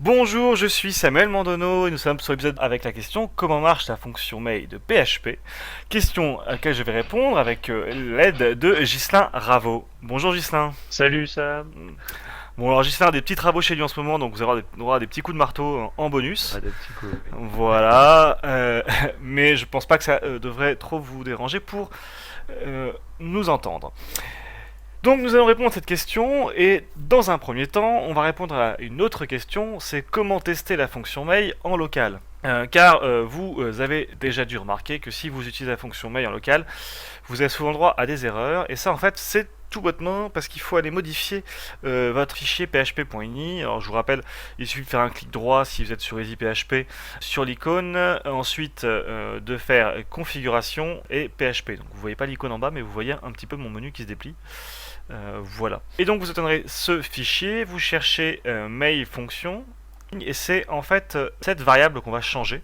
Bonjour, je suis Samuel Mandonneau et nous sommes sur l'épisode avec la question comment marche la fonction mail de PHP. Question à laquelle je vais répondre avec l'aide de Ghislain Raveau. Bonjour Ghislain. Salut Sam. Bon alors Ghislain a des petits travaux chez lui en ce moment donc vous aurez des petits coups de marteau en bonus. Ah, des petits coups, oui. Voilà, mais je pense pas que ça devrait trop vous déranger pour nous entendre. Donc nous allons répondre à cette question et dans un premier temps on va répondre à une autre question, c'est comment tester la fonction mail en local. Car vous avez déjà dû remarquer que si vous utilisez la fonction mail en local, vous avez souvent le droit à des erreurs et ça en fait c'est tout bêtement parce qu'il faut aller modifier votre fichier php.ini. Alors je vous rappelle, il suffit de faire un clic droit si vous êtes sur EasyPHP sur l'icône, ensuite de faire configuration et PHP. Donc vous voyez pas l'icône en bas mais vous voyez un petit peu mon menu qui se déplie. Voilà. Et donc vous obtiendrez ce fichier, vous cherchez mail fonction, et c'est en fait cette variable qu'on va changer.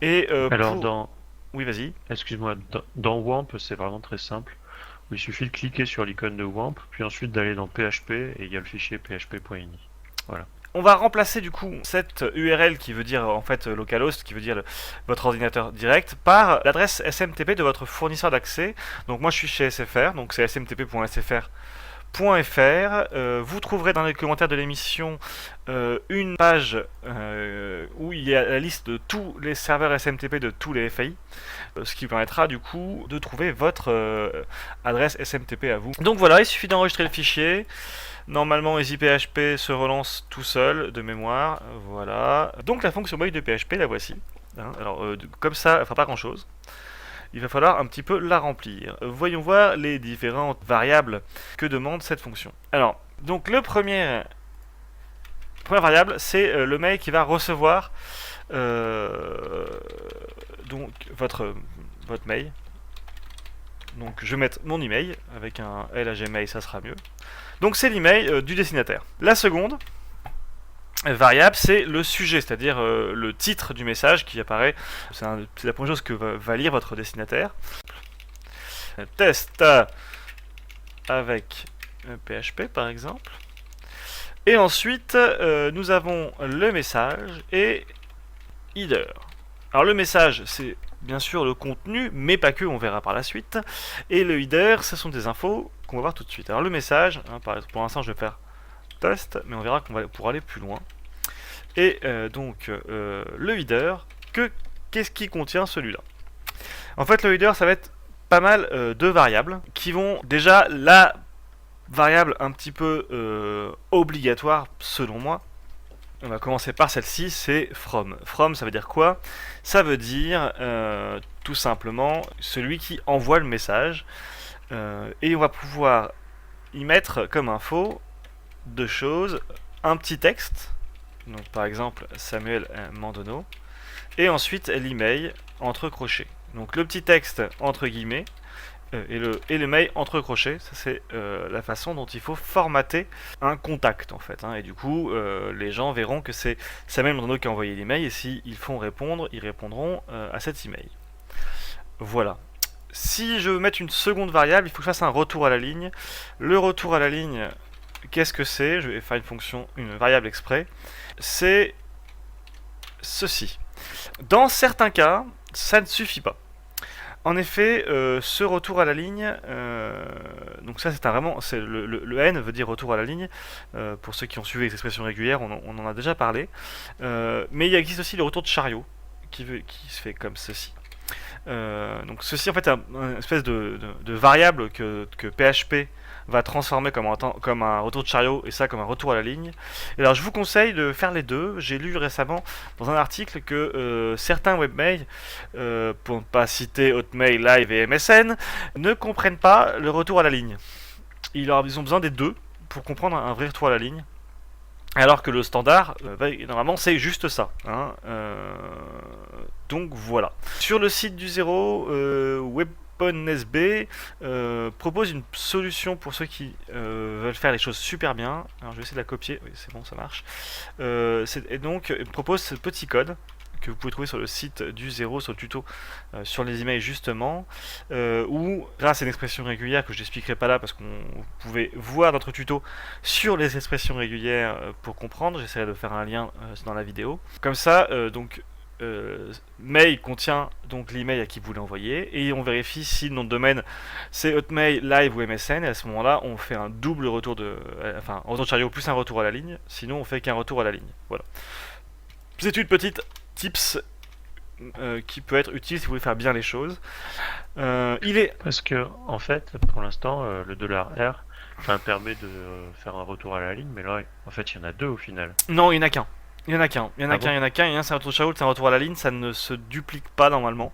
Et Alors pour... Oui, vas-y. excuse-moi, dans WAMP c'est vraiment très simple. Il suffit de cliquer sur l'icône de WAMP, puis ensuite d'aller dans PHP et il y a le fichier php.ini. Voilà. On va remplacer du coup cette URL qui veut dire en fait localhost, qui veut dire votre ordinateur direct, par l'adresse SMTP de votre fournisseur d'accès. Donc moi je suis chez SFR, donc c'est smtp.sfr.fr. Vous trouverez dans les commentaires de l'émission une page où il y a la liste de tous les serveurs SMTP de tous les FAI, ce qui permettra du coup de trouver votre adresse SMTP à vous. Donc voilà, il suffit d'enregistrer le fichier. Normalement, EasyPHP se relance tout seul de mémoire. Voilà. Donc la fonction mail de PHP, la voici. Alors comme ça, elle ne fera pas grand chose. Il va falloir un petit peu la remplir. Voyons voir les différentes variables que demande cette fonction. Alors, donc première variable, c'est le mail qui va recevoir donc votre mail. Donc je vais mettre mon email avec un LAGmail, ça sera mieux. Donc c'est l'email du destinataire. La seconde variable, c'est le sujet, c'est-à-dire le titre du message qui apparaît. C'est la première chose que va lire votre destinataire. Test avec PHP par exemple. Et ensuite, nous avons le message et header. Alors le message, c'est bien sûr le contenu, mais pas que, on verra par la suite. Et le header, ce sont des infos qu'on va voir tout de suite. Alors le message, pour l'instant je vais faire test, mais on verra qu'on va pour aller plus loin. Et donc le header, qu'est-ce qui contient celui-là? En fait le header, ça va être pas mal de variables qui vont déjà la variable un petit peu obligatoire selon moi. On va commencer par celle-ci, c'est from. From, ça veut dire quoi? Ça veut dire tout simplement celui qui envoie le message. Et on va pouvoir y mettre comme info deux choses. Un petit texte, donc par exemple Samuel Mandonneau, et ensuite l'email entre crochets. Donc le petit texte entre guillemets, et le mail entre crochets, ça c'est la façon dont il faut formater un contact en fait. Et du coup, les gens verront que c'est Samuel Mandonneau qui a envoyé l'email et s'ils font répondre, ils répondront à cet email. Voilà. Si je veux mettre une seconde variable, il faut que je fasse un retour à la ligne. Le retour à la ligne, qu'est-ce que c'est? Je vais faire une variable exprès. C'est ceci. Dans certains cas, ça ne suffit pas. En effet, ce retour à la ligne, donc ça c'est vraiment, le N veut dire retour à la ligne, pour ceux qui ont suivi les expressions régulières, on en a déjà parlé, mais il existe aussi le retour de chariot, qui se fait comme ceci. Donc ceci en fait est une espèce de variable que PHP va transformer comme un retour de chariot et ça comme un retour à la ligne. Et alors je vous conseille de faire les deux. J'ai lu récemment dans un article que certains webmails, pour ne pas citer Hotmail, Live et MSN, ne comprennent pas le retour à la ligne. Ils ont besoin des deux pour comprendre un vrai retour à la ligne. Alors que le standard, normalement, c'est juste ça. Donc voilà. Sur le site du zéro, WebOnSB propose une solution pour ceux qui veulent faire les choses super bien. Alors je vais essayer de la copier. Oui, c'est bon, ça marche. Et donc, il propose ce petit code que vous pouvez trouver sur le site du Zéro, sur le tuto sur les emails justement, où grâce à une expression régulière que je n'expliquerai pas là parce que vous pouvez voir notre tuto sur les expressions régulières pour comprendre, j'essaierai de faire un lien dans la vidéo. Comme ça, mail contient donc l'email à qui vous l'envoyez et on vérifie si le nom de domaine c'est Hotmail, Live ou MSN et à ce moment-là on fait un double retour un retour de chariot plus un retour à la ligne, sinon on fait qu'un retour à la ligne. Voilà. C'est une petite tips qui peut être utile si vous voulez faire bien les choses. Parce que en fait pour l'instant le $R permet de faire un retour à la ligne, mais là en fait il y en a deux au final. Non, il n'y en a qu'un. Il y en a qu'un, Ah bon et un c'est un retour de chariot, c'est un retour à la ligne, ça ne se duplique pas normalement.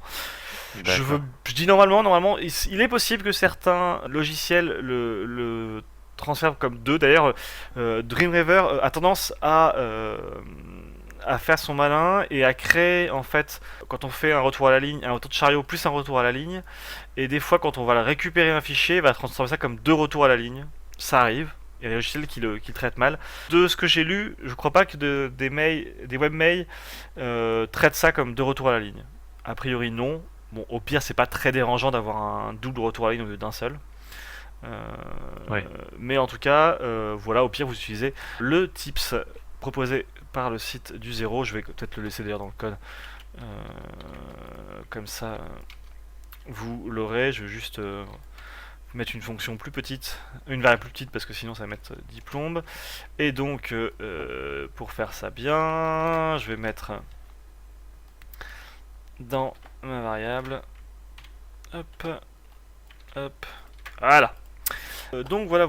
Je dis normalement, il est possible que certains logiciels le transfèrent comme deux. D'ailleurs, Dreamweaver a tendance à faire son malin et à créer, en fait, quand on fait un retour à la ligne, un retour de chariot plus un retour à la ligne, et des fois, quand on va récupérer un fichier, il va transformer ça comme deux retours à la ligne. Ça arrive. Il y a des logiciels qui le traitent mal. De ce que j'ai lu, je crois pas que des webmails traitent ça comme deux retours à la ligne. A priori non. Bon, au pire, c'est pas très dérangeant d'avoir un double retour à la ligne au lieu d'un seul. Mais en tout cas, voilà, au pire, vous utilisez le tips proposé par le site du Zéro. Je vais peut-être le laisser d'ailleurs dans le code. Comme ça, vous l'aurez. Je vais juste mettre une fonction plus petite, une variable plus petite parce que sinon ça va mettre 10 plombes. Et donc pour faire ça bien, je vais mettre dans ma variable, hop, voilà. Donc voilà.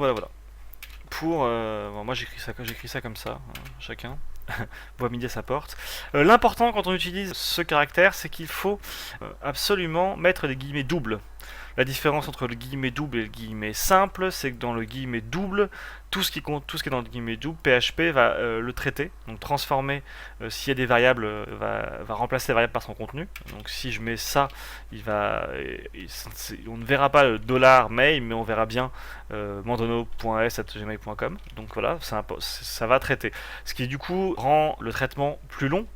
Pour bon, moi j'écris ça comme ça, hein, chacun voit midi à sa porte. L'important quand on utilise ce caractère, c'est qu'il faut absolument mettre des guillemets doubles. La différence entre le guillemet double et le guillemet simple, c'est que dans le guillemet double, tout ce qui est dans le guillemet double, PHP va le traiter, donc transformer, s'il y a des variables, va remplacer la variable par son contenu. Donc si je mets ça, on ne verra pas le $mail, mais on verra bien mandono.s@gmail.com. Donc voilà, ça va traiter. Ce qui du coup rend le traitement plus long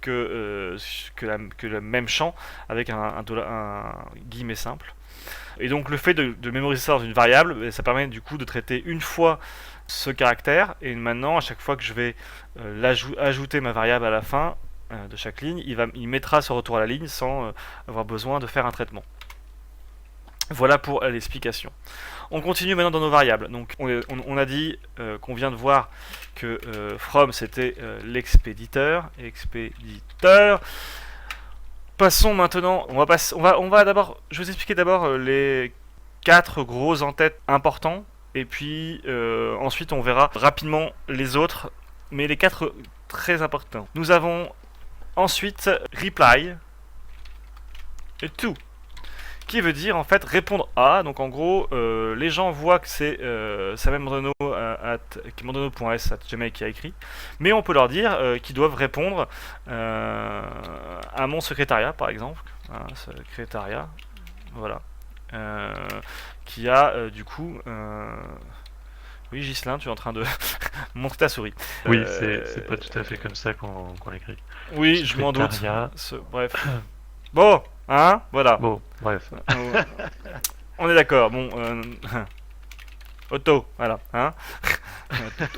que le même champ avec un guillemet simple. Et donc le fait de mémoriser ça dans une variable, ça permet du coup de traiter une fois ce caractère, et maintenant à chaque fois que je vais ajouter ma variable à la fin de chaque ligne, il mettra ce retour à la ligne sans avoir besoin de faire un traitement. Voilà pour l'explication. On continue maintenant dans nos variables. Donc on a dit qu'on vient de voir que from c'était l'expéditeur. Passons maintenant. On va d'abord. Je vais vous expliquer d'abord les 4 gros en-têtes importants, et puis ensuite on verra rapidement les autres, mais les 4 très importants. Nous avons ensuite reply to, qui veut dire en fait répondre à. Donc en gros, les gens voient que c'est Samuel Mandono mandono.s@gmail qui a écrit, mais on peut leur dire qu'ils doivent répondre à mon secrétariat par exemple, un secrétariat, voilà, qui a du coup. Oui, Ghislain, tu es en train de montrer ta souris. Oui, c'est pas tout à fait comme ça qu'on l'écrit. Oui, je m'en doute. Bref. Bon, hein, voilà. Bon, bref. On est d'accord. Bon, Otto, voilà, hein.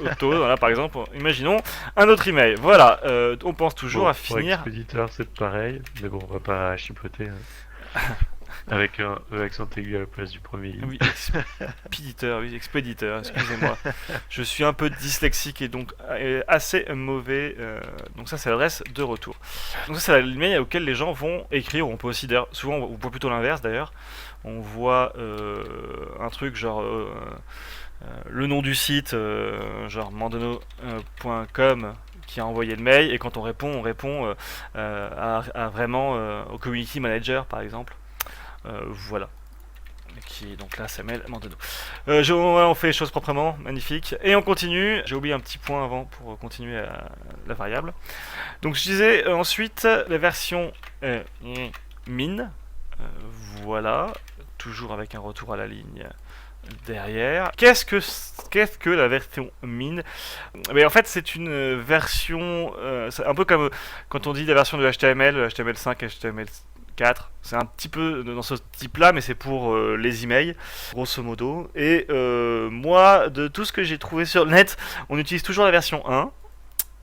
Otto, voilà, par exemple. Imaginons un autre email. Voilà, on pense toujours à finir. Pour expéditeur, c'est pareil, mais bon, on va pas chipoter. Hein. Avec un E accent aigu à la place du premier I. Oui, expéditeur, excusez-moi. Je suis un peu dyslexique et donc assez mauvais. Donc ça, c'est l'adresse de retour. Donc ça, c'est l'email auquel les gens vont écrire. On peut aussi, d'ailleurs, souvent, on voit plutôt l'inverse d'ailleurs. On voit un truc genre le nom du site, genre mandono.com, qui a envoyé le mail, et quand on répond à vraiment au community manager par exemple. Voilà. Qui est donc là Samuel Mandono. On fait les choses proprement, magnifique. Et on continue. J'ai oublié un petit point avant pour continuer la variable. Donc je disais ensuite la version min. Voilà. Toujours avec un retour à la ligne derrière. Qu'est-ce que la version min? Mais en fait, c'est une version, c'est un peu comme quand on dit la version de HTML, HTML5, HTML4. C'est un petit peu dans ce type-là, mais c'est pour les emails, grosso modo. Et moi, de tout ce que j'ai trouvé sur le net, on utilise toujours la version 1.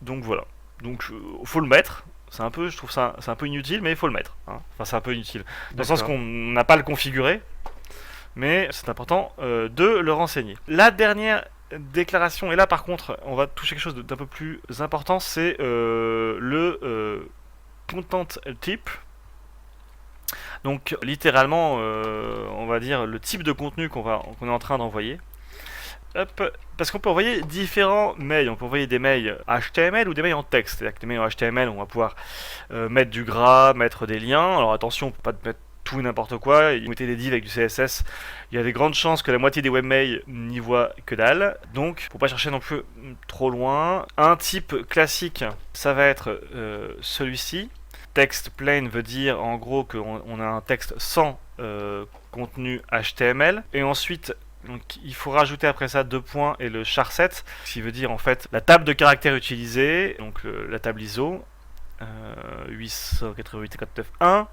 Donc voilà. Donc faut le mettre. C'est un peu, je trouve ça, c'est un peu inutile, mais il faut le mettre. Hein. Enfin, c'est un peu inutile. Dans le sens qu'on n'a pas à le configurer, mais c'est important de le renseigner. La dernière déclaration, et là par contre, on va toucher quelque chose d'un peu plus important, c'est le content type. Donc littéralement, on va dire le type de contenu qu'on est en train d'envoyer. Hop. Parce qu'on peut envoyer différents mails. On peut envoyer des mails HTML ou des mails en texte. C'est-à-dire que des mails en HTML, on va pouvoir mettre du gras, mettre des liens. Alors attention, on ne peut pas mettre tout et n'importe quoi. Vous mettez des divs avec du CSS, il y a des grandes chances que la moitié des webmails n'y voient que dalle. Donc, faut pas chercher non plus trop loin. Un type classique, ça va être celui-ci. Text plain veut dire en gros qu'on a un texte sans contenu HTML. Et ensuite, donc, il faut rajouter après ça 2 points et le charset, ce qui veut dire en fait la table de caractères utilisée, donc la table ISO. 888.1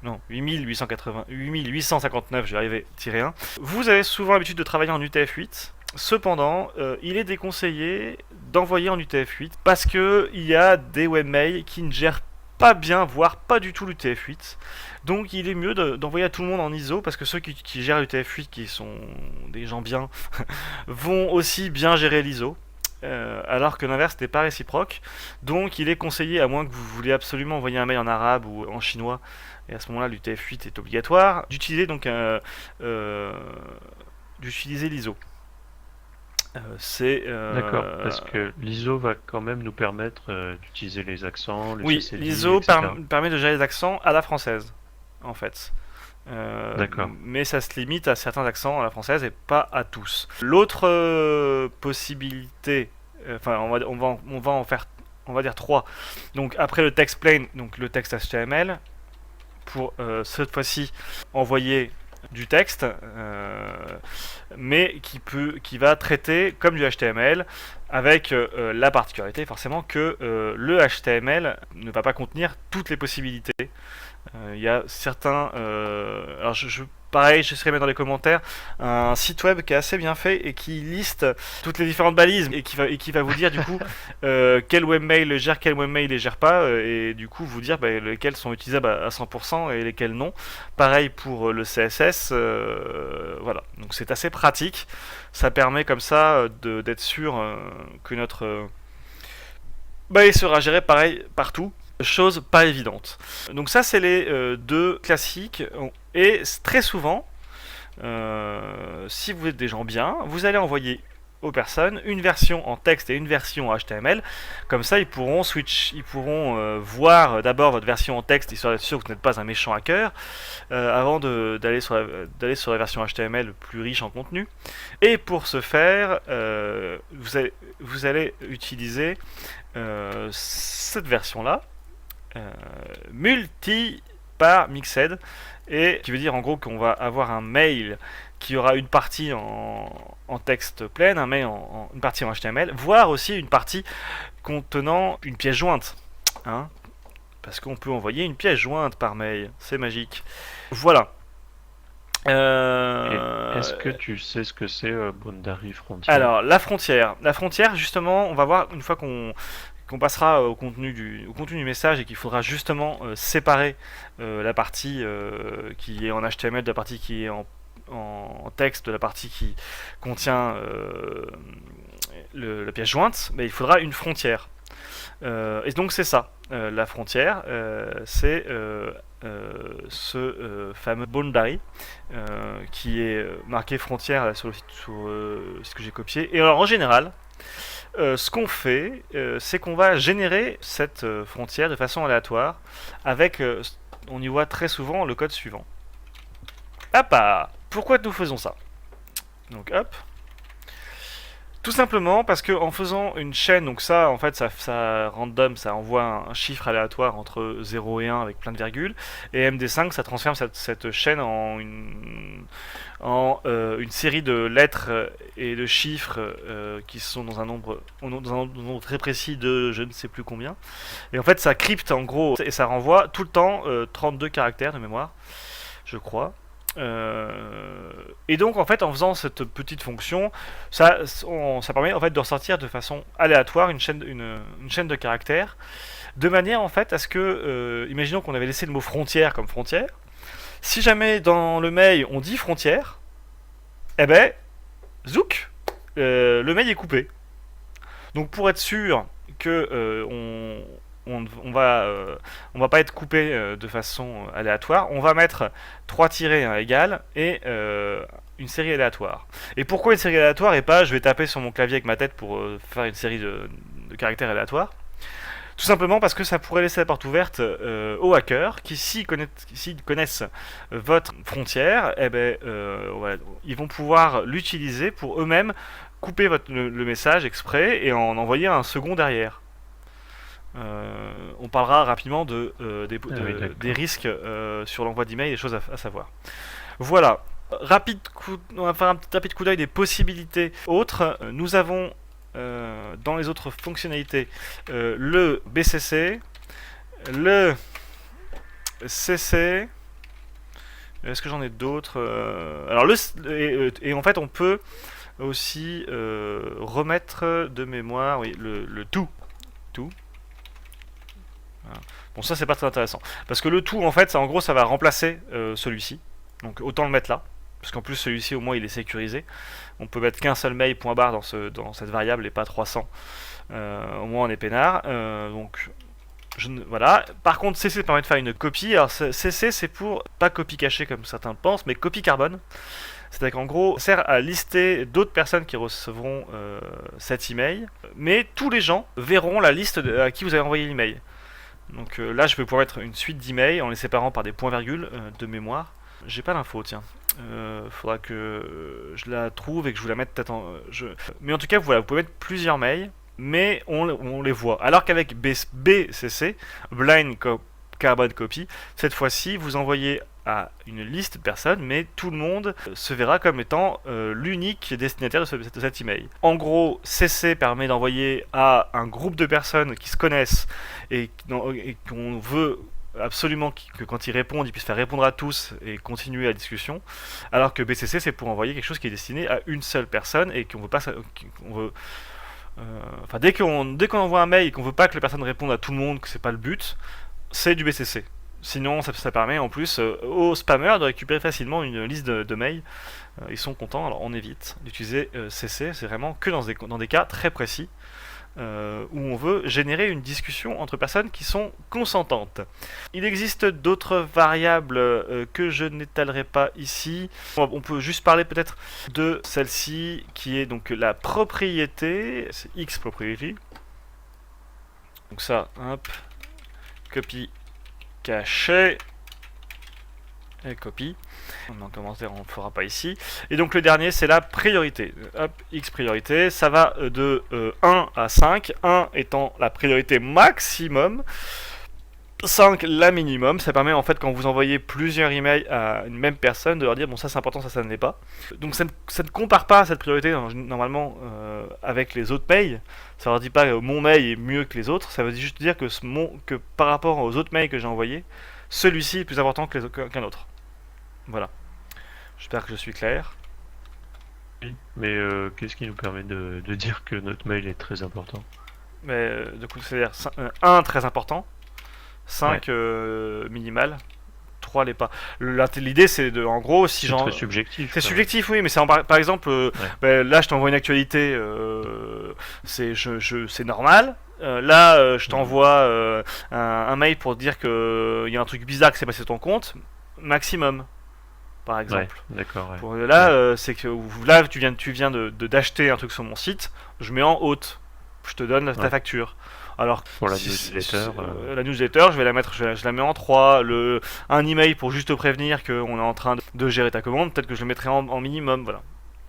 non 8859, je vais arriver -1. Vous avez souvent l'habitude de travailler en UTF-8. Cependant, il est déconseillé d'envoyer en UTF-8 parce que il y a des webmails qui ne gèrent pas bien, voire pas du tout l'UTF-8. Donc il est mieux d'envoyer à tout le monde en ISO parce que ceux qui gèrent l'UTF-8, qui sont des gens bien, vont aussi bien gérer l'ISO. Alors que l'inverse n'est pas réciproque. Donc il est conseillé, à moins que vous voulez absolument envoyer un mail en arabe ou en chinois, et à ce moment-là l'UTF-8 est obligatoire, d'utiliser donc d'utiliser l'ISO. D'accord, parce que l'ISO va quand même nous permettre d'utiliser les accents, les oui, CCD, l'ISO etc. permet de gérer les accents à la française, en fait. D'accord. Mais ça se limite à certains accents à la française et pas à tous. L'autre possibilité, enfin on va en faire, on va dire 3. Donc après le text plain, donc le texte HTML, pour cette fois-ci envoyer du texte, mais qui va traiter comme du HTML, avec la particularité forcément que le HTML ne va pas contenir toutes les possibilités. Il y a certains. Alors, pareil, j'essaierai de mettre dans les commentaires un site web qui est assez bien fait et qui liste toutes les différentes balises et qui va vous dire du coup quel webmail le gère, quel webmail les gère pas, et du coup vous dire lesquels sont utilisables à 100% et lesquels non. Pareil pour le CSS. Voilà, donc c'est assez pratique. Ça permet comme ça d'être sûr que notre il sera géré pareil partout. Chose pas évidente. Donc ça c'est les deux classiques. Et très souvent, si vous êtes des gens bien, vous allez envoyer aux personnes une version en texte et une version en HTML. Comme ça ils pourront voir d'abord votre version en texte, histoire d'être sûr que vous n'êtes pas un méchant hacker, avant d'aller sur la version HTML plus riche en contenu. Et pour ce faire, vous allez utiliser cette version là, multi par mixed, et qui veut dire en gros qu'on va avoir un mail qui aura une partie en texte plein, un mail une partie en HTML, voire aussi une partie contenant une pièce jointe, hein, parce qu'on peut envoyer une pièce jointe par mail, c'est magique. Voilà. Est-ce que tu sais ce que c'est Boundary Frontier? Alors la frontière, justement, on va voir une fois qu'on passera au contenu du message et qu'il faudra justement séparer la partie qui est en HTML de la partie qui est en texte, de la partie qui contient la pièce jointe, mais il faudra une frontière. Et donc c'est ça, la frontière, c'est ce fameux boundary qui est marqué frontière là, sur le site que j'ai copié. Et alors en général, ce qu'on fait, c'est qu'on va générer cette frontière de façon aléatoire avec, on y voit très souvent le code suivant. Hop, pourquoi nous faisons ça? Donc hop, Tout simplement parce que en faisant une chaîne, donc ça en fait ça random, ça envoie un chiffre aléatoire entre 0 et 1 avec plein de virgules, et MD5 ça transforme cette chaîne en une série de lettres et de chiffres qui sont dans un nombre très précis de je ne sais plus combien. Et en fait ça crypte en gros et ça renvoie tout le temps 32 caractères de mémoire, je crois. Et donc en fait en faisant cette petite fonction ça permet en fait de ressortir de façon aléatoire une chaîne de caractères de manière en fait à ce que imaginons qu'on avait laissé le mot frontière comme frontière, si jamais dans le mail on dit frontière, eh ben zouk, le mail est coupé. Donc pour être sûr que on va pas être coupé de façon aléatoire, on va mettre 3 tirés égal et une série aléatoire. Et pourquoi une série aléatoire et pas je vais taper sur mon clavier avec ma tête pour faire une série de caractères aléatoires? Tout simplement parce que ça pourrait laisser la porte ouverte aux hackers qui, s'ils connaissent votre frontière, eh ben, voilà, ils vont pouvoir l'utiliser pour eux-mêmes couper le message exprès et en envoyer un second derrière. On parlera rapidement des risques sur l'envoi d'email, des choses à savoir. Voilà. On va faire un petit rapide coup d'œil des possibilités autres. Nous avons dans les autres fonctionnalités le BCC, le CC. Est-ce que j'en ai d'autres alors et en fait on peut aussi remettre de mémoire le tout. Bon, ça c'est pas très intéressant parce que le tout en fait en gros ça va remplacer celui-ci, donc autant le mettre là parce qu'en plus celui-ci au moins il est sécurisé. On peut mettre qu'un seul mail point barre dans cette variable et pas 300. Au moins on est peinard. Donc voilà. Par contre CC permet de faire une copie. Alors CC c'est pour pas copie cachée comme certains le pensent, mais copie carbone. C'est-à-dire qu'en gros, ça sert à lister d'autres personnes qui recevront cet email, mais tous les gens verront la liste à qui vous avez envoyé l'email. Donc là, je vais pouvoir mettre une suite d'emails en les séparant par des points-virgules de mémoire. J'ai pas l'info, tiens. Faudra que je la trouve et que je vous la mette peut-être Mais en tout cas, voilà, vous pouvez mettre plusieurs mails, mais on les voit. Alors qu'avec BCC, Blind Carbon Copy, cette fois-ci, vous envoyez à une liste de personnes, mais tout le monde se verra comme étant l'unique destinataire de cet email. En gros, CC permet d'envoyer à un groupe de personnes qui se connaissent et qu'on veut absolument que quand ils répondent, ils puissent faire répondre à tous et continuer la discussion, alors que BCC c'est pour envoyer quelque chose qui est destiné à une seule personne et qu'on veut pas, enfin dès qu'on envoie un mail et qu'on veut pas que les personnes répondent à tout le monde, que c'est pas le but, c'est du BCC. Sinon, ça permet en plus aux spammers de récupérer facilement une liste de mails. Ils sont contents, alors on évite d'utiliser CC, c'est vraiment que dans des cas très précis où on veut générer une discussion entre personnes qui sont consentantes. Il existe d'autres variables que je n'étalerai pas ici. On peut juste parler peut-être de celle-ci qui est donc la propriété, c'est X propriety. Donc ça, hop, copie caché et copie. En commentaire on ne le fera pas ici. Et donc le dernier c'est la priorité. Hop, X priorité, ça va de 1 à 5, 1 étant la priorité maximum, 5 la minimum. Ça permet en fait quand vous envoyez plusieurs emails à une même personne de leur dire bon ça c'est important, ça ne l'est pas. Donc ça ne compare pas cette priorité normalement avec les autres mails. Ça leur dit pas mon mail est mieux que les autres, ça veut juste dire que par rapport aux autres mails que j'ai envoyés, celui-ci est plus important qu'un autre. Voilà. J'espère que je suis clair. Oui, mais qu'est-ce qui nous permet de dire que notre mail est très important? Mais du coup, c'est-à-dire 1 très important, 5 minimal, 3 l'est pas. L'idée c'est en gros si c'est très subjectif. C'est subjectif oui, mais c'est par exemple là je t'envoie une actualité, c'est normal. Là je t'envoie un mail pour te dire que il y a un truc bizarre qui s'est passé sur ton compte, maximum. Par exemple. Ouais, d'accord. Ouais. Là, c'est que là tu viens d'acheter un truc sur mon site, je mets en haute, je te donne ta facture. Alors pour la newsletter, la newsletter, je vais la mettre, je la mets en 3. Un email pour juste te prévenir qu'on est en train de gérer ta commande, peut-être que je le mettrai en minimum. Voilà.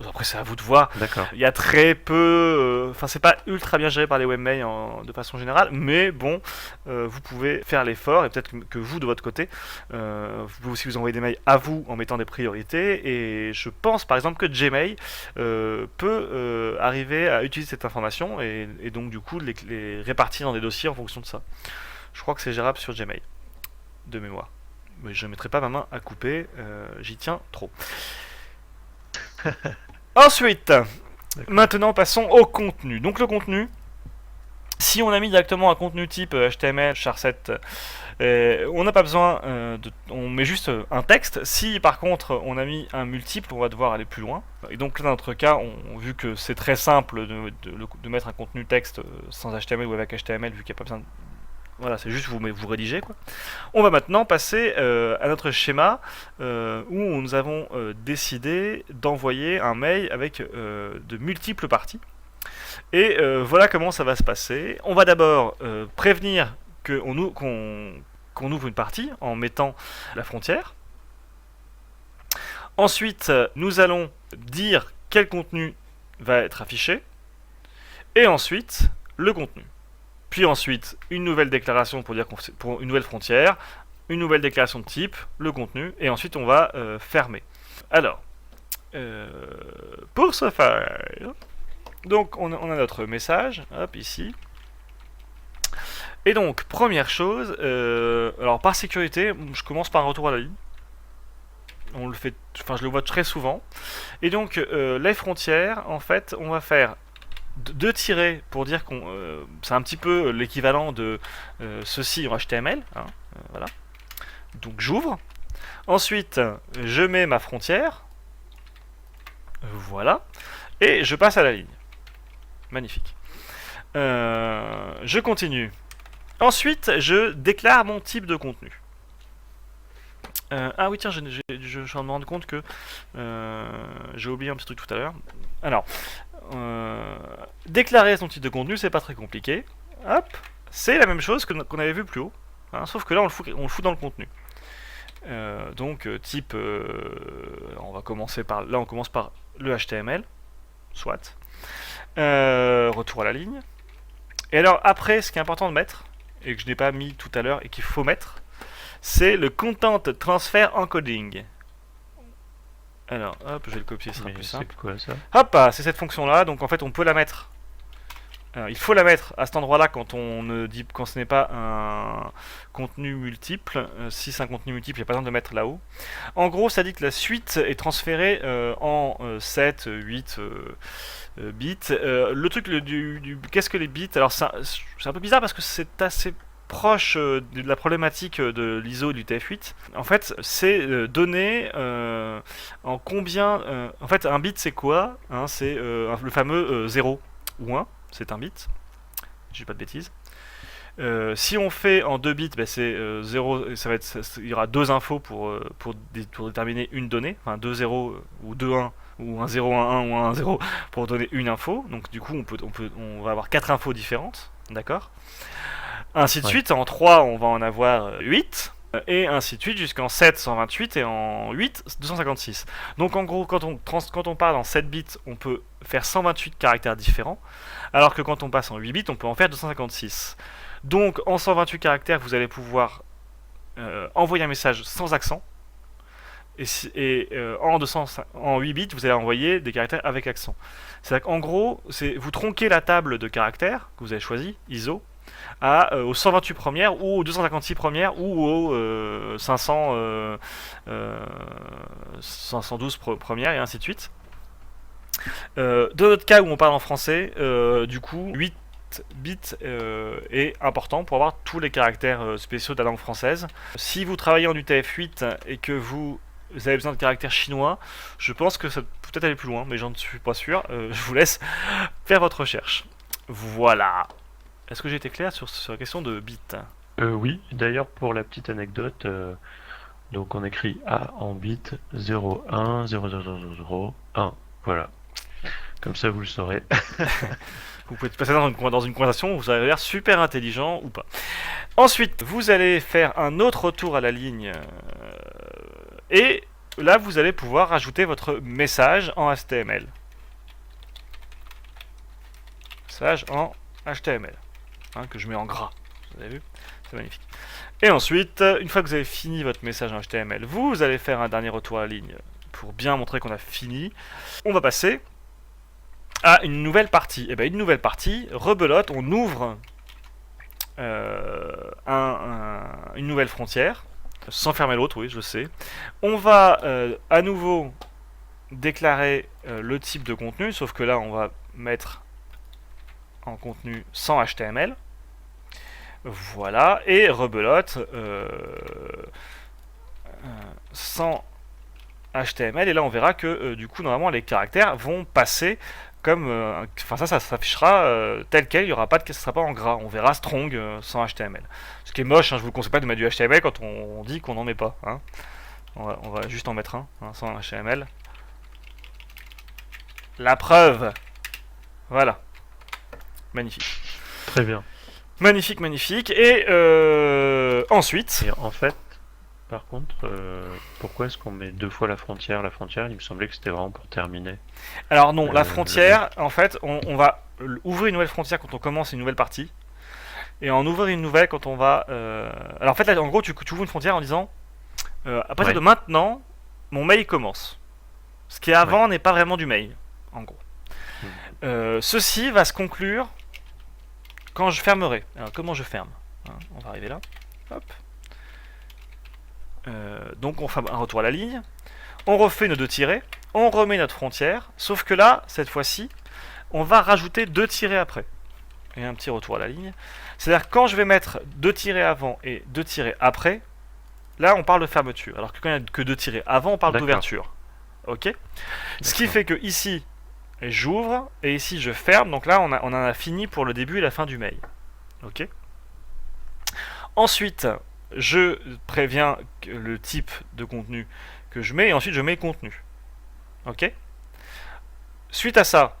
Après, c'est à vous de voir. D'accord. Il y a très peu. Enfin, c'est pas ultra bien géré par les webmails de façon générale, mais bon, vous pouvez faire l'effort et peut-être que vous, de votre côté, vous pouvez aussi vous envoyer des mails à vous en mettant des priorités. Et je pense par exemple que Gmail peut arriver à utiliser cette information et donc du coup les répartir dans des dossiers en fonction de ça. Je crois que c'est gérable sur Gmail, de mémoire. Mais je ne mettrai pas ma main à couper, j'y tiens trop. Ensuite, maintenant passons au contenu. Donc le contenu, si on a mis directement un contenu type HTML, char7, on n'a pas besoin on met juste un texte. Si par contre on a mis un multiple, on va devoir aller plus loin. Et donc là, dans notre cas, vu que c'est très simple de mettre un contenu texte sans HTML ou avec HTML, vu qu'il n'y a pas besoin de... Voilà, c'est juste vous rédigez quoi. On va maintenant passer à notre schéma où nous avons décidé d'envoyer un mail avec de multiples parties. Et voilà comment ça va se passer. On va d'abord prévenir qu'on ouvre une partie en mettant la frontière. Ensuite, nous allons dire quel contenu va être affiché. Et ensuite, le contenu. Puis ensuite, une nouvelle déclaration pour dire pour une nouvelle frontière, une nouvelle déclaration de type, le contenu, et ensuite on va fermer. Alors, pour ce faire, donc on a notre message, hop, ici. Et donc, première chose, alors par sécurité, je commence par un retour à la ligne. On le fait, enfin je le vois très souvent. Et donc, les frontières, en fait, on va faire deux tirets pour dire qu'on c'est un petit peu l'équivalent de ceci en HTML, hein, voilà. Donc j'ouvre. Ensuite, je mets ma frontière. Voilà. Et je passe à la ligne. Magnifique. Je continue. Ensuite, je déclare mon type de contenu. Ah oui, tiens, je viens de me rendre compte que j'ai oublié un petit truc tout à l'heure. Alors, déclarer son type de contenu, c'est pas très compliqué. Hop, c'est la même chose qu'on avait vu plus haut, hein, sauf que là on le fout dans le contenu. Donc type, on commence par le HTML, soit. Retour à la ligne. Et alors après, ce qui est important de mettre, et que je n'ai pas mis tout à l'heure et qu'il faut mettre, c'est le Content Transfer Encoding. Alors, hop, je vais le copier, ce sera plus simple. C'est quoi ça? Hop, c'est cette fonction-là. Donc en fait, on peut la mettre. Alors, il faut la mettre à cet endroit-là quand ce n'est pas un contenu multiple. Si c'est un contenu multiple, il n'y a pas besoin de mettre là-haut. En gros, ça dit que la suite est transférée en 7, 8 bits. Le truc qu'est-ce que les bits? Alors c'est un peu bizarre parce que c'est assez proche de la problématique de l'ISO et du TF8. En fait, c'est donné en combien... en fait, un bit, c'est quoi, hein? C'est le fameux 0 ou 1, c'est un bit. Je dis pas de bêtises. Si on fait en 2 bits, ben c'est 0, il y aura deux infos pour déterminer une donnée, enfin 2 0 ou 2 1 ou un 0 1 1 ou un 1 0 pour donner une info. Donc du coup, on va avoir 4 infos différentes, d'accord? Ainsi de suite, en 3, on va en avoir 8, et ainsi de suite jusqu'en 7, 128, et en 8, 256. Donc en gros, quand on parle en 7 bits, on peut faire 128 caractères différents, alors que quand on passe en 8 bits, on peut en faire 256. Donc en 128 caractères, vous allez pouvoir envoyer un message sans accent, et en 8 bits, vous allez envoyer des caractères avec accent. C'est-à-dire qu'en gros, vous tronquez la table de caractères que vous avez choisi, ISO, aux 128 premières ou aux 256 premières ou aux 512 premières et ainsi de suite. Dans notre cas où on parle en français, du coup 8 bits est important pour avoir tous les caractères spéciaux de la langue française. Si vous travaillez en UTF-8 et que vous avez besoin de caractères chinois, je pense que ça peut peut-être aller plus loin, mais j'en suis pas sûr. Je vous laisse faire votre recherche. Voilà. Est-ce que j'ai été clair sur la question de bits? Oui, d'ailleurs pour la petite anecdote, donc on écrit A en bits 0, 1, 0, 0, 0, 0, 1. Voilà. Comme ça vous le saurez. Vous pouvez passer dans une conversation où vous avez l'air super intelligent ou pas. Ensuite, vous allez faire un autre retour à la ligne et là, vous allez pouvoir rajouter votre message en HTML. Message en HTML, hein, que je mets en gras. Vous avez vu? C'est magnifique. Et ensuite, une fois que vous avez fini votre message en HTML, vous allez faire un dernier retour à la ligne pour bien montrer qu'on a fini. On va passer à une nouvelle partie. Et bien, une nouvelle partie, rebelote, on ouvre une nouvelle frontière, sans fermer l'autre, oui, je sais. On va à nouveau déclarer le type de contenu, sauf que là, on va mettre en contenu sans HTML. Voilà, et rebelote sans HTML, et là on verra que du coup normalement les caractères vont passer comme enfin ça s'affichera tel quel, il y aura pas de, ça sera pas en gras, on verra strong sans HTML, ce qui est moche, hein, je vous conseille pas de mettre du HTML quand on dit qu'on n'en met pas, hein. On va juste en mettre un, hein, sans HTML, la preuve, voilà, magnifique. Très bien. Magnifique, magnifique. Et ensuite... Et en fait, par contre, pourquoi est-ce qu'on met 2 fois la frontière? La frontière, il me semblait que c'était vraiment pour terminer. Alors non, la frontière, en fait, on va ouvrir une nouvelle frontière quand on commence une nouvelle partie. Et en ouvrir une nouvelle quand on va... Alors en fait, là, en gros, tu ouvres une frontière en disant... à partir de maintenant, mon mail commence. Ce qui avant n'est pas vraiment du mail, en gros. Ceci va se conclure quand je fermerai. Alors comment je ferme, hein, on va arriver là. Hop. Donc on fait un retour à la ligne. On refait nos 2 tirets. On remet notre frontière. Sauf que là, cette fois-ci, on va rajouter 2 tirets après. Et un petit retour à la ligne. C'est-à-dire quand je vais mettre 2 tirets avant et 2 tirets après, là on parle de fermeture. Alors que quand il n'y a que 2 tirets avant, on parle d'ouverture. Ok. Ce qui fait que ici, j'ouvre et ici je ferme, donc là on en a fini pour le début et la fin du mail. Ok. Ensuite, je préviens le type de contenu que je mets et ensuite je mets contenu. Ok. Suite à ça,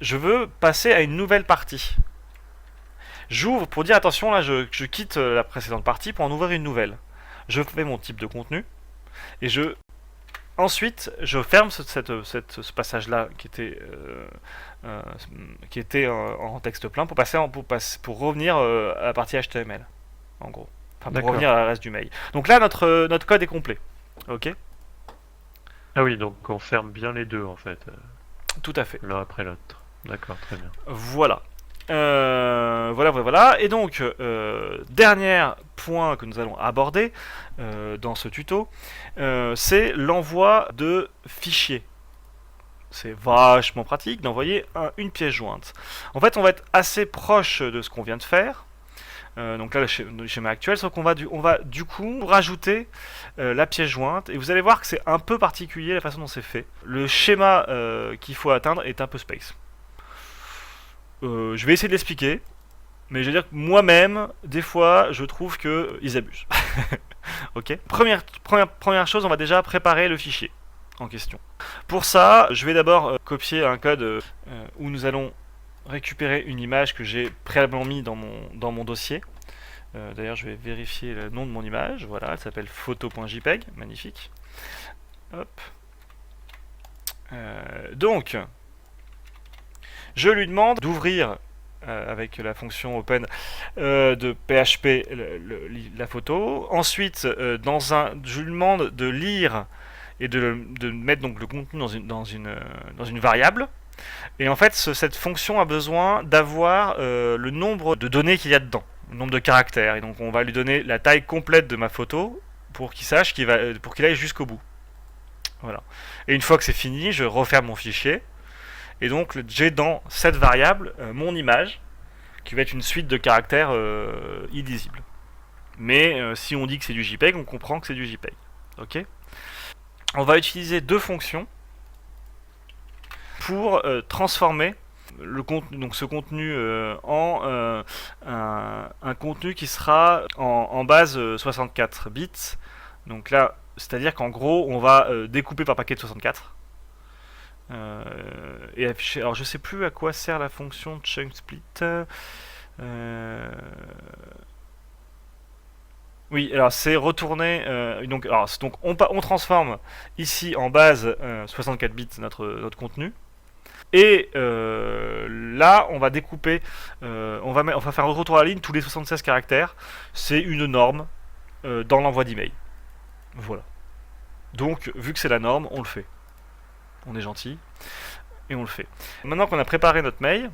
je veux passer à une nouvelle partie. J'ouvre pour dire attention, là je quitte la précédente partie pour en ouvrir une nouvelle. Je fais mon type de contenu et ensuite, je ferme ce passage-là qui était en texte plein pour revenir à la partie HTML, en gros. Enfin, pour revenir à la reste du mail. Donc là, notre code est complet. Ok. Ah oui, donc on ferme bien les deux en fait. Tout à fait. L'un après l'autre. D'accord, très bien. Voilà. Voilà. Et donc, dernier point que nous allons aborder dans ce tuto, c'est l'envoi de fichiers. C'est vachement pratique d'envoyer une pièce jointe. En fait, on va être assez proche de ce qu'on vient de faire. Donc là, le schéma actuel, sauf qu'on va du coup rajouter la pièce jointe. Et vous allez voir que c'est un peu particulier la façon dont c'est fait. Le schéma qu'il faut atteindre est un peu space. Je vais essayer de l'expliquer, mais je veux dire que moi-même, des fois, je trouve qu'ils abusent. Ok. Première chose, on va déjà préparer le fichier en question. Pour ça, je vais d'abord copier un code où nous allons récupérer une image que j'ai préalablement mis dans mon dossier. D'ailleurs, je vais vérifier le nom de mon image. Voilà, elle s'appelle photo.jpeg. Magnifique. Hop. Donc, je lui demande d'ouvrir avec la fonction open de PHP la photo. Ensuite, je lui demande de lire et de mettre donc le contenu dans une variable. Et en fait, cette fonction a besoin d'avoir le nombre de données qu'il y a dedans, le nombre de caractères. Et donc, on va lui donner la taille complète de ma photo pour qu'il sache pour qu'il aille jusqu'au bout. Voilà. Et une fois que c'est fini, je referme mon fichier. Et donc j'ai dans cette variable mon image qui va être une suite de caractères illisibles. Mais si on dit que c'est du JPEG, on comprend que c'est du JPEG. Ok. On va utiliser 2 fonctions pour transformer donc ce contenu en un contenu qui sera en base 64 bits. Donc là, c'est-à-dire qu'en gros, on va découper par paquet de 64. Et afficher. Alors je sais plus à quoi sert la fonction chunk split. Oui, alors c'est retourner. Donc on transforme ici en base 64 bits notre contenu. Et là, on va découper, on va faire un retour à la ligne tous les 76 caractères. C'est une norme dans l'envoi d'email. Voilà. Donc, vu que c'est la norme, on le fait. On est gentil et on le fait. Maintenant qu'on a préparé notre mail,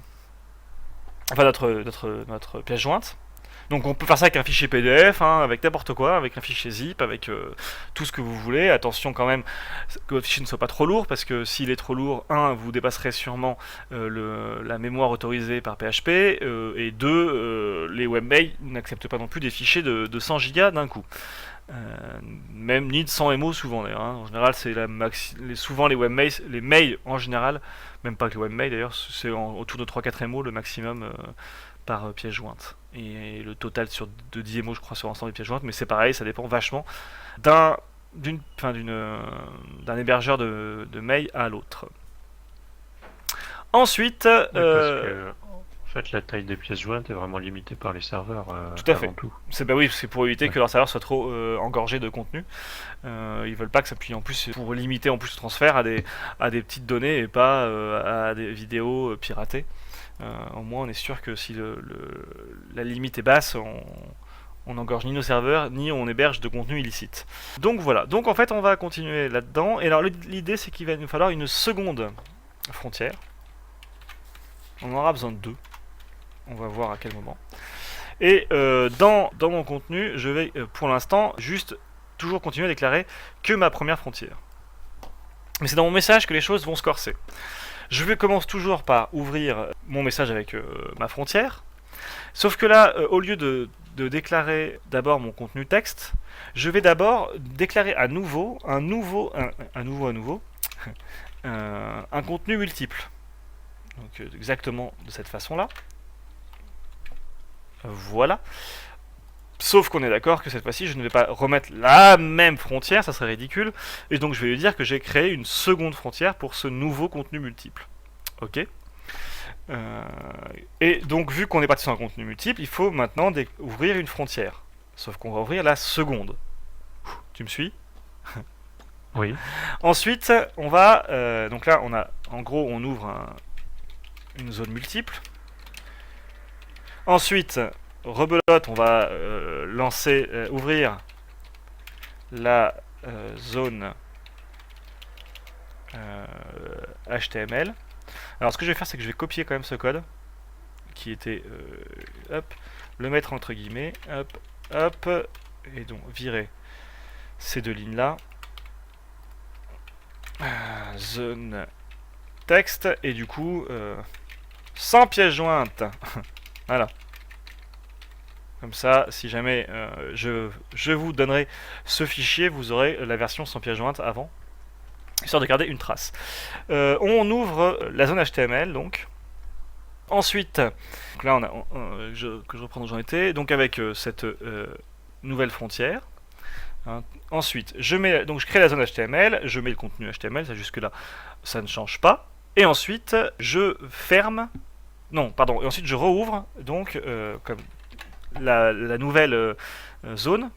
enfin notre pièce jointe, donc on peut faire ça avec un fichier PDF, hein, avec n'importe quoi, avec un fichier zip, avec tout ce que vous voulez. Attention quand même que votre fichier ne soit pas trop lourd, parce que s'il est trop lourd, vous dépasserez sûrement la mémoire autorisée par PHP, et deux, les webmails n'acceptent pas non plus des fichiers de 100 Go d'un coup. Même ni de 100 MO souvent d'ailleurs, hein. En général c'est souvent les webmails, les mails en général, même pas que les webmails d'ailleurs, c'est autour de 3-4 MO le maximum par pièce jointe. Et le total de 10 MO je crois sur l'ensemble des pièces jointes, mais c'est pareil, ça dépend vachement d'un hébergeur de mail à l'autre. Ensuite, Oui, parce que en fait, la taille des pièces jointes est vraiment limitée par les serveurs tout à fait. avant tout. C'est pour éviter que leur serveur soit trop engorgé de contenu. Ils veulent pas que ça puisse en plus pour limiter en plus le transfert à des petites données et pas à des vidéos piratées. Au moins on est sûr que si la limite est basse, on n'engorge ni nos serveurs, ni on héberge de contenu illicite. Donc voilà, donc en fait on va continuer là-dedans. Et alors l'idée c'est qu'il va nous falloir une seconde frontière. On en aura besoin de deux. On va voir à quel moment. Et dans mon contenu, je vais pour l'instant juste toujours continuer à déclarer que ma première frontière. Mais c'est dans mon message que les choses vont se corser. Commence toujours par ouvrir mon message avec ma frontière. Sauf que là, au lieu de déclarer d'abord mon contenu texte, je vais d'abord déclarer un contenu multiple. Donc exactement de cette façon-là. Voilà. Sauf qu'on est d'accord que cette fois-ci, je ne vais pas remettre la même frontière, ça serait ridicule. Et donc je vais lui dire que j'ai créé une seconde frontière pour ce nouveau contenu multiple. Ok. Et donc vu qu'on est parti sur un contenu multiple, il faut maintenant ouvrir une frontière. Sauf qu'on va ouvrir la seconde. Tu me suis? Oui. Ensuite, on va... donc là, on ouvre une zone multiple. Ensuite, rebelote, on va ouvrir la zone HTML. Alors ce que je vais faire, c'est que je vais copier quand même ce code qui était le mettre entre guillemets, et donc virer ces deux lignes là. Zone texte, et du coup sans pièce jointe. Voilà. Comme ça, si jamais je vous donnerai ce fichier, vous aurez la version sans pièce jointe avant, histoire de garder une trace. On ouvre la zone HTML, donc. Ensuite, donc là, que je reprends où j'en étais, donc avec cette nouvelle frontière. Hein. Ensuite, je crée la zone HTML, je mets le contenu HTML, ça jusque-là, ça ne change pas. Et ensuite, je ferme... Non, pardon, et ensuite je rouvre, donc, comme la nouvelle zone,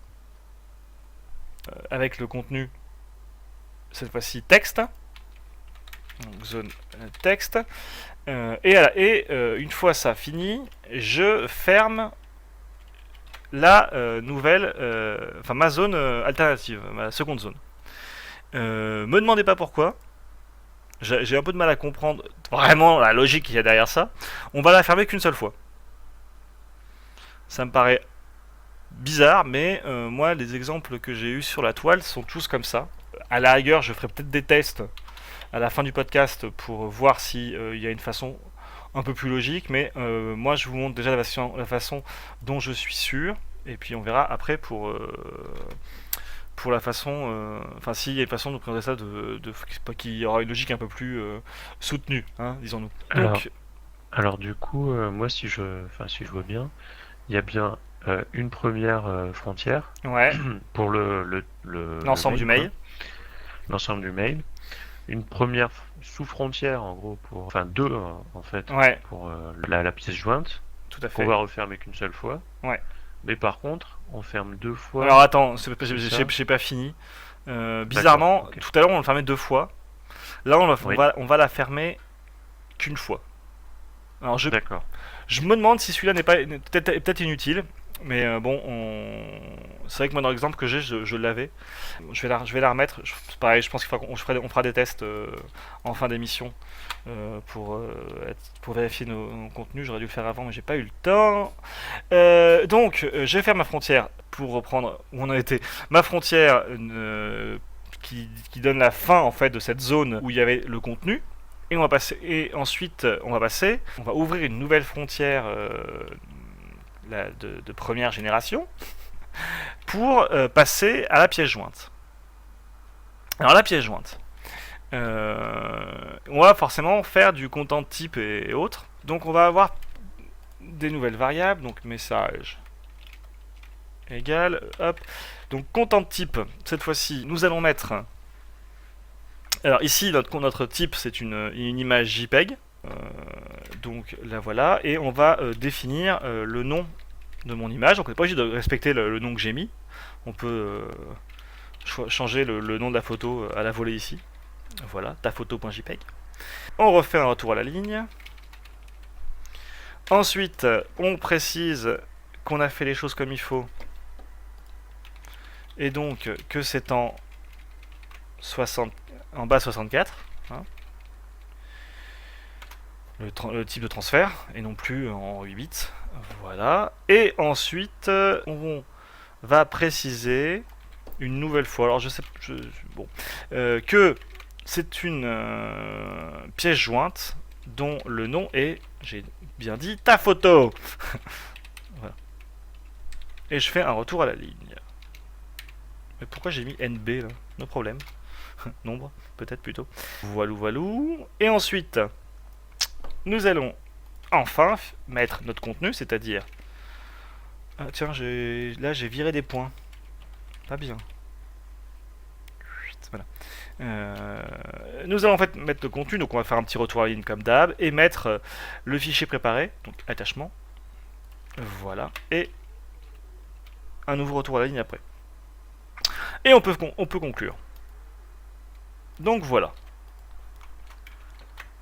avec le contenu, cette fois-ci texte, donc zone texte, et une fois ça fini, je ferme la nouvelle, ma zone alternative, ma seconde zone. Me demandez pas pourquoi, j'ai un peu de mal à comprendre vraiment la logique qu'il y a derrière ça. On va la fermer qu'une seule fois. Ça me paraît bizarre, mais moi, les exemples que j'ai eus sur la toile sont tous comme ça. À la rigueur, je ferai peut-être des tests à la fin du podcast pour voir s'il y a une façon un peu plus logique, mais moi, je vous montre déjà la façon dont je suis sûr, et puis on verra après pour la façon, s'il y a une façon de présenter ça qui aura une logique un peu plus soutenue, hein, disons-nous. Alors du coup, moi si je vois bien, il y a bien une première frontière pour l'ensemble du mail. L'ensemble du mail. Une première sous-frontière en gros deux en fait pour la pièce jointe. Tout à fait. Qu'on va refermer qu'une seule fois. Ouais. Mais par contre, on ferme 2 fois Alors attends, tout ça. j'ai pas fini. D'accord, Bizarrement, ok. tout à l'heure on le fermait 2 fois. Là Oui, on va la fermer qu'une fois. Alors d'accord. je me demande si celui-là n'est pas peut-être inutile. Mais bon, c'est vrai que moi dans l'exemple que j'ai, je l'avais. Je vais la remettre. C'est pareil, je pense on fera des tests en fin d'émission pour vérifier nos contenus. J'aurais dû le faire avant, mais j'ai pas eu le temps. Je vais faire ma frontière pour reprendre où on a été. Ma frontière qui donne la fin en fait de cette zone où il y avait le contenu. Et on va passer. Et ensuite, on va ouvrir une nouvelle frontière de première génération pour passer à la pièce jointe. Alors la pièce jointe, on va forcément faire du content type et autres. Donc on va avoir des nouvelles variables, donc message égal, hop. Donc content type, cette fois-ci, nous allons mettre. Alors ici, notre type, c'est une image JPEG. Donc la voilà, et on va définir le nom de mon image. Donc on n'est pas obligé de respecter le nom que j'ai mis. On peut changer le nom de la photo à la volée ici. Voilà, ta photo.jpg. On refait un retour à la ligne. Ensuite, on précise qu'on a fait les choses comme il faut. Et donc que c'est en bas 64. Hein, le type de transfert, et non plus en 8 bits. Voilà. Et ensuite, on va préciser une nouvelle fois, alors bon, que c'est une pièce jointe dont le nom est, j'ai bien dit, ta photo. Voilà. Et je fais un retour à la ligne. Mais pourquoi j'ai mis NB là? No problème. Nombre, peut-être plutôt. Voilou, voilou. Et ensuite, nous allons enfin mettre notre contenu, c'est-à-dire. Ah, tiens, là j'ai viré des points. Pas bien. Voilà. Nous allons en fait mettre le contenu, donc on va faire un petit retour à la ligne comme d'hab, et mettre le fichier préparé, donc attachement. Voilà. Et un nouveau retour à la ligne après. Et on peut conclure. Donc voilà.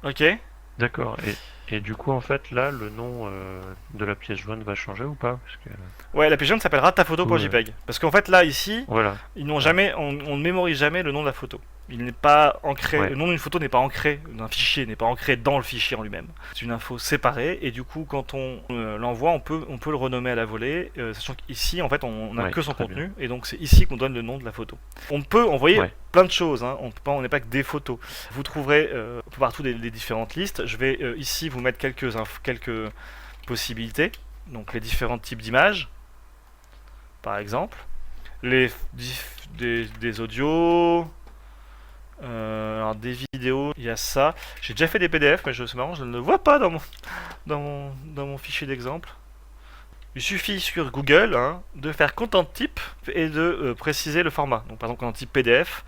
Ok. D'accord. Et du coup, en fait, là, le nom de la pièce jointe va changer ou pas? Parce que Ouais, la pièce jointe s'appellera du coup, taphoto.jpg. Parce qu'en fait, là, ici, voilà. ils n'ont Ouais. jamais, on ne mémorise jamais le nom de la photo. Il n'est pas ancré, le Ouais. nom d'une photo n'est pas ancré, d'un fichier n'est pas ancré dans le fichier en lui-même. C'est une info séparée et du coup, quand on l'envoie, on peut le renommer à la volée, sachant qu'ici, en fait, on n'a Ouais. que son Très bien. contenu et donc c'est ici qu'on donne le nom de la photo. On peut envoyer Ouais. plein de choses, hein. On n'est pas que des photos. Vous trouverez partout les différentes listes. Je vais ici vous mettre quelques possibilités, donc les différents types d'images, par exemple, des audios. Alors des vidéos, il y a ça. J'ai déjà fait des PDF, mais c'est marrant, je ne le vois pas dans mon fichier d'exemple. Il suffit sur Google de faire content type et de préciser le format. Donc par exemple content type PDF.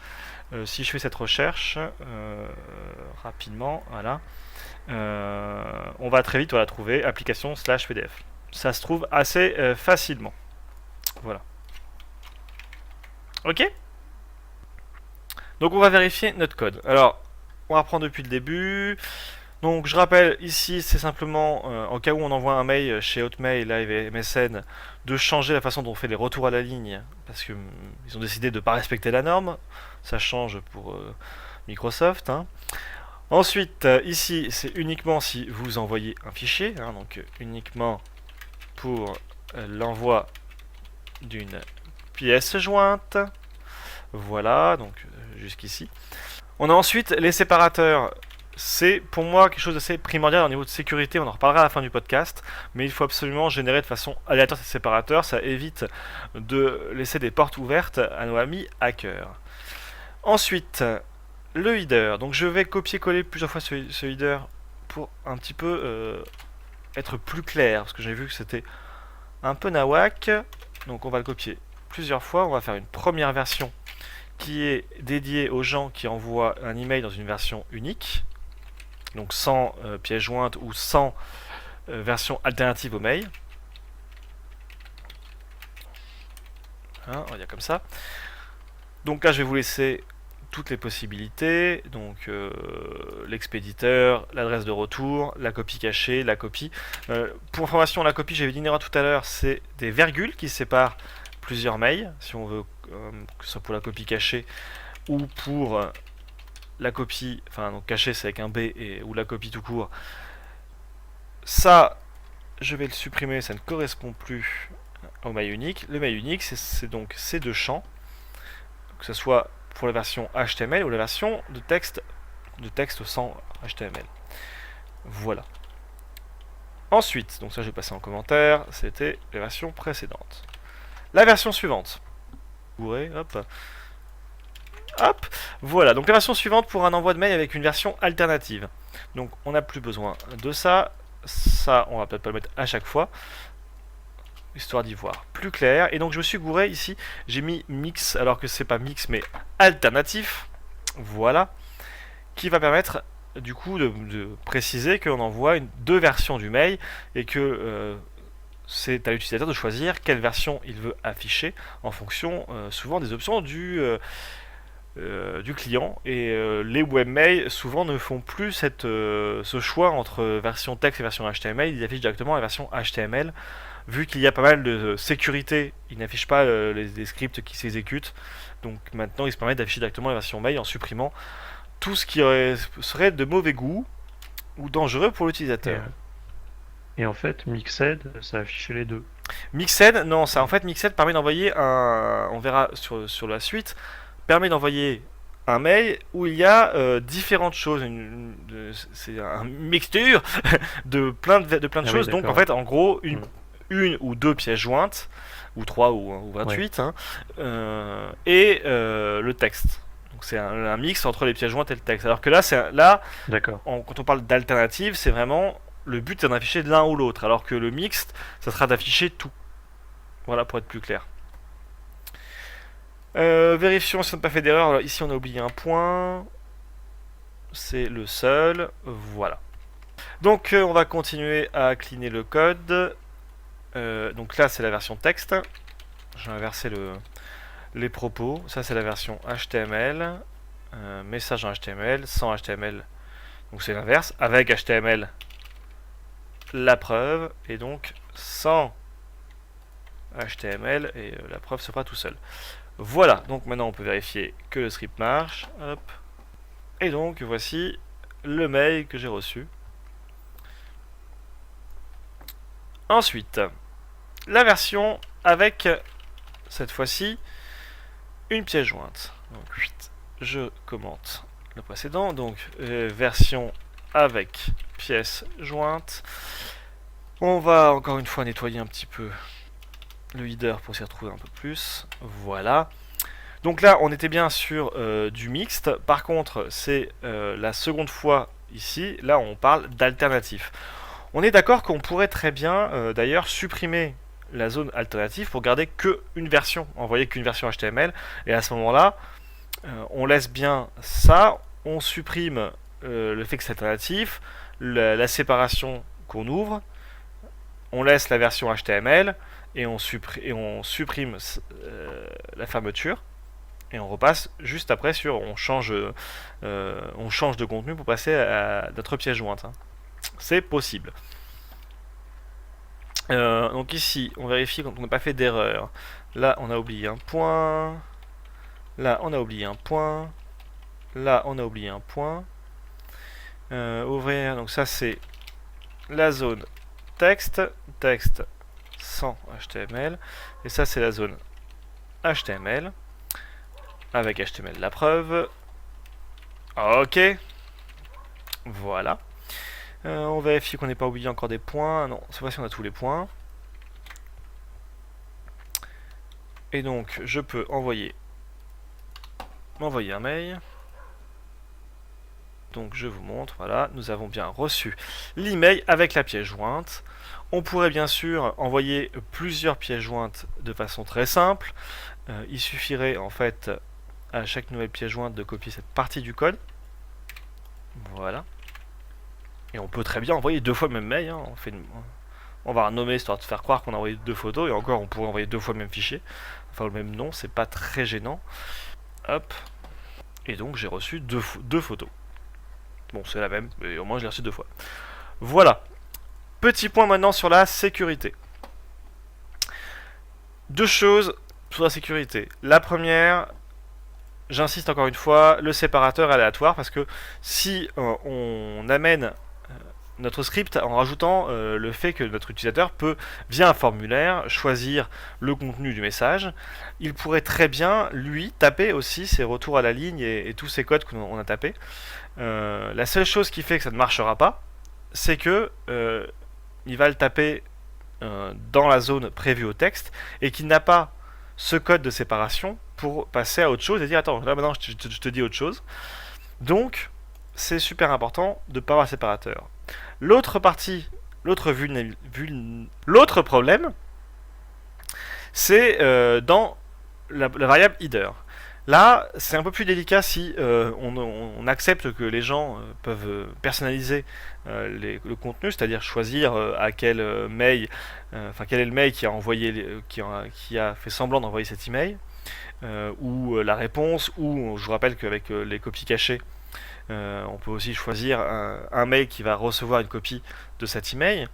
Si je fais cette recherche rapidement, voilà, on va très vite trouver application / PDF. Ça se trouve assez facilement. Voilà. Ok. Donc on va vérifier notre code. Alors, on va reprendre depuis le début. Donc je rappelle, ici c'est simplement, en cas où on envoie un mail chez Hotmail, Live et MSN, de changer la façon dont on fait les retours à la ligne, parce qu'ils ont décidé de ne pas respecter la norme. Ça change pour Microsoft. Hein. Ensuite, ici c'est uniquement si vous envoyez un fichier, donc uniquement pour l'envoi d'une pièce jointe. Voilà, donc jusqu'ici. On a ensuite les séparateurs. C'est pour moi quelque chose d'assez primordial au niveau de sécurité, on en reparlera à la fin du podcast, mais il faut absolument générer de façon aléatoire ces séparateurs, ça évite de laisser des portes ouvertes à nos amis hackers. Ensuite, le header. Donc je vais copier-coller plusieurs fois ce header pour un petit peu être plus clair, parce que j'ai vu que c'était un peu nawak. Donc on va le copier plusieurs fois, on va faire une première version qui est dédié aux gens qui envoient un email dans une version unique, donc sans pièce jointe ou sans version alternative au mail. Hein, on va dire comme ça. Donc là, je vais vous laisser toutes les possibilités, donc l'expéditeur, l'adresse de retour, la copie cachée, la copie. Pour information, la copie, j'avais dit une erreur tout à l'heure, c'est des virgules qui séparent plusieurs mails, si on veut, que ce soit pour la copie cachée ou pour la copie, enfin donc cachée c'est avec un B, ou la copie tout court. Ça, je vais le supprimer, ça ne correspond plus au mail unique. Le mail unique, c'est donc ces deux champs, que ce soit pour la version HTML ou la version de texte sans HTML. Voilà. Ensuite, donc ça je vais passer en commentaire, c'était la version précédente. La version suivante. Hop. Hop. Voilà, donc la version suivante pour un envoi de mail avec une version alternative. Donc on n'a plus besoin de ça. Ça, on va peut-être pas le mettre à chaque fois, histoire d'y voir plus clair. Et donc je me suis gouré ici, j'ai mis mix alors que c'est pas mix mais alternatif, voilà, qui va permettre du coup de préciser qu'on envoie deux versions du mail et que c'est à l'utilisateur de choisir quelle version il veut afficher en fonction souvent des options du client. Et les webmails souvent ne font plus ce choix entre version texte et version HTML, ils affichent directement la version HTML. Vu qu'il y a pas mal de sécurité, ils n'affichent pas les scripts qui s'exécutent. Donc maintenant, ils se permettent d'afficher directement la version mail en supprimant tout ce qui serait de mauvais goût ou dangereux pour l'utilisateur. Et en fait, Mixed, ça affichait les deux. Mixed, non, ça en fait, Mixed permet d'envoyer on verra sur la suite, permet d'envoyer un mail où il y a différentes choses. C'est une mixture de plein de choses. Donc en fait, en gros, une ou deux pièces jointes, ou 3 ou 28, ouais. Et le texte. Donc c'est un mix entre les pièces jointes et le texte. Alors que là, quand on parle d'alternative, c'est vraiment le but c'est d'afficher l'un ou l'autre. Alors que le mixte, ça sera d'afficher tout. Voilà, pour être plus clair. Vérifions si on n'a pas fait d'erreur. Alors, ici, on a oublié un point. C'est le seul. Voilà. Donc, on va continuer à cleaner le code. Donc là c'est la version texte, j'ai inversé les propos, ça c'est la version HTML, message en HTML, sans HTML, donc c'est l'inverse, avec HTML la preuve, et donc sans HTML, et la preuve se fera tout seul. Voilà, donc maintenant on peut vérifier que le script marche, hop, et donc voici le mail que j'ai reçu. Ensuite, la version avec, cette fois-ci, une pièce jointe. Donc, je commente le précédent. Donc, version avec pièce jointe. On va encore une fois nettoyer un petit peu le header pour s'y retrouver un peu plus. Voilà. Donc là, on était bien sur du mixte. Par contre, c'est la seconde fois ici. Là, on parle d'alternatif. On est d'accord qu'on pourrait très bien, d'ailleurs, supprimer la zone alternative pour garder qu'une version, envoyer qu'une version HTML, et à ce moment-là, on laisse bien ça, on supprime le fait que c'est alternatif, la séparation qu'on ouvre, on laisse la version HTML, et on supprime la fermeture, et on repasse juste après sur on change de contenu pour passer à notre pièce jointe. Hein. C'est possible. Donc ici, on vérifie quand on n'a pas fait d'erreur. Là, on a oublié un point. Là, on a oublié un point. Là, on a oublié un point. Ouvrir, donc ça c'est la zone texte. Texte sans HTML. Et ça c'est la zone HTML. Avec HTML la preuve. Ok. Voilà. On vérifie qu'on n'ait pas oublié encore des points. Non, cette fois-ci on a tous les points. Et donc je peux m'envoyer un mail. Donc je vous montre, voilà, nous avons bien reçu l'email avec la pièce jointe. On pourrait bien sûr envoyer plusieurs pièces jointes de façon très simple. Il suffirait en fait à chaque nouvelle pièce jointe de copier cette partie du code. Voilà. Et on peut très bien envoyer deux fois le même mail, hein. On va renommer histoire de faire croire qu'on a envoyé 2 photos, et encore on pourrait envoyer 2 fois le même fichier, enfin le même nom, c'est pas très gênant. Hop, et donc j'ai reçu 2 photos. Bon, c'est la même, mais au moins je l'ai reçu 2 fois. Voilà. Petit point maintenant sur la sécurité. 2 choses sur la sécurité. La première, j'insiste encore une fois, le séparateur aléatoire, parce que si on amène notre script en rajoutant le fait que notre utilisateur peut, via un formulaire, choisir le contenu du message, il pourrait très bien, lui, taper aussi ses retours à la ligne et tous ces codes qu'on a tapés. La seule chose qui fait que ça ne marchera pas, c'est que il va le taper dans la zone prévue au texte et qu'il n'a pas ce code de séparation pour passer à autre chose et dire attends, là maintenant je te dis autre chose. Donc c'est super important de ne pas avoir séparateur. L'autre partie, l'autre problème, c'est dans la variable header. Là, c'est un peu plus délicat si on accepte que les gens peuvent personnaliser le contenu, c'est-à-dire choisir à quel mail, quel est le mail qui a envoyé, qui a fait semblant d'envoyer cet email, ou la réponse, ou je vous rappelle qu'avec les copies cachées, on peut aussi choisir un mail qui va recevoir une copie de cet email.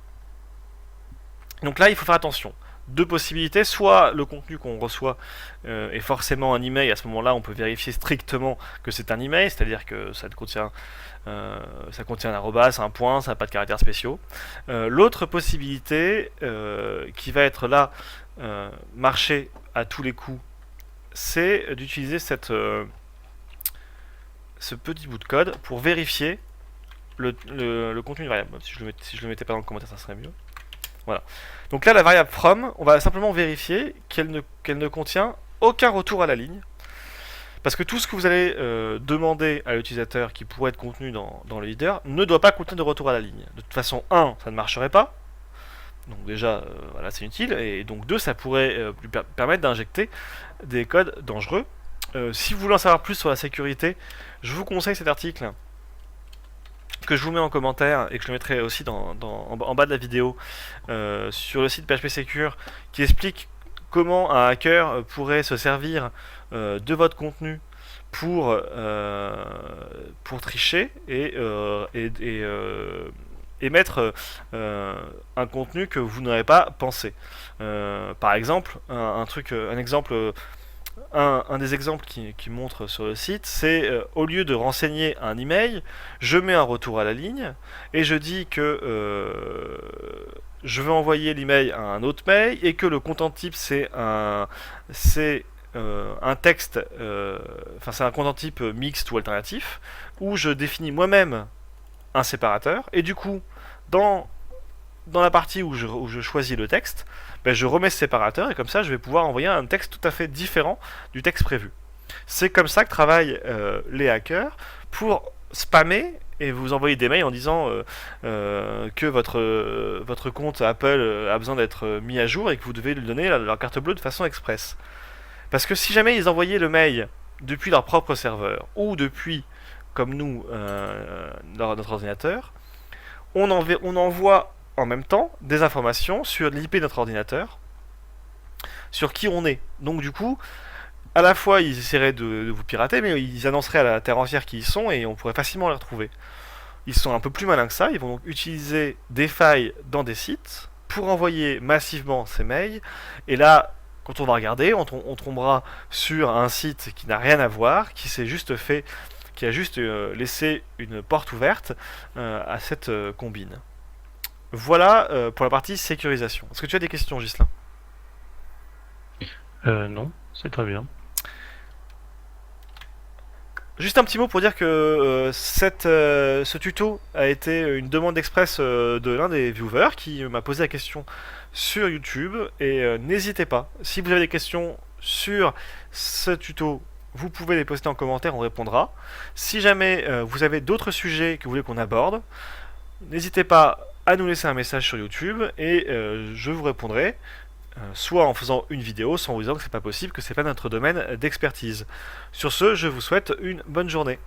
Donc là, il faut faire attention. 2 possibilités, soit le contenu qu'on reçoit est forcément un email, à ce moment-là on peut vérifier strictement que c'est un email, c'est-à-dire que ça contient un arrobas, un point, ça n'a pas de caractères spéciaux. L'autre possibilité qui va être là, marcher à tous les coups, c'est d'utiliser ce petit bout de code pour vérifier le contenu d'une variable. Si je le mettais pas dans le commentaire, ça serait mieux. Voilà. Donc là, la variable from, on va simplement vérifier qu'elle ne contient aucun retour à la ligne. Parce que tout ce que vous allez demander à l'utilisateur qui pourrait être contenu dans le header ne doit pas contenir de retour à la ligne. De toute façon, 1, ça ne marcherait pas. Donc déjà, voilà, c'est inutile. Et donc 2, ça pourrait lui permettre d'injecter des codes dangereux. Si vous voulez en savoir plus sur la sécurité, je vous conseille cet article que je vous mets en commentaire et que je le mettrai aussi en bas de la vidéo sur le site PHP Secure, qui explique comment un hacker pourrait se servir de votre contenu pour tricher et mettre un contenu que vous n'aurez pas pensé. Par exemple, un des exemples qui montre sur le site, c'est au lieu de renseigner un email, je mets un retour à la ligne et je dis que je veux envoyer l'email à un autre mail et que le content type c'est un texte, c'est un content type mixte ou alternatif, où je définis moi-même un séparateur et du coup dans la partie où je choisis le texte, je remets ce séparateur et comme ça je vais pouvoir envoyer un texte tout à fait différent du texte prévu. C'est comme ça que travaillent les hackers pour spammer et vous envoyer des mails en disant que votre compte Apple a besoin d'être mis à jour et que vous devez lui donner leur carte bleue de façon express. Parce que si jamais ils envoyaient le mail depuis leur propre serveur ou depuis, comme nous, notre ordinateur, on envoie en même temps des informations sur l'IP de notre ordinateur, sur qui on est. Donc du coup, à la fois ils essaieraient de vous pirater, mais ils annonceraient à la terre entière qui ils sont et on pourrait facilement les retrouver. Ils sont un peu plus malins que ça, ils vont donc utiliser des failles dans des sites pour envoyer massivement ces mails. Et là, quand on va regarder, on tombera sur un site qui n'a rien à voir, qui a juste laissé une porte ouverte à cette combine. Voilà pour la partie sécurisation. Est-ce que tu as des questions, Ghislain ? Non, c'est très bien. Juste un petit mot pour dire que ce tuto a été une demande express de l'un des viewers qui m'a posé la question sur YouTube. Et n'hésitez pas, si vous avez des questions sur ce tuto, vous pouvez les poster en commentaire, on répondra. Si jamais vous avez d'autres sujets que vous voulez qu'on aborde, n'hésitez pas à nous laisser un message sur YouTube et je vous répondrai, soit en faisant une vidéo, soit en vous disant que c'est pas possible, que c'est pas notre domaine d'expertise. Sur ce, je vous souhaite une bonne journée.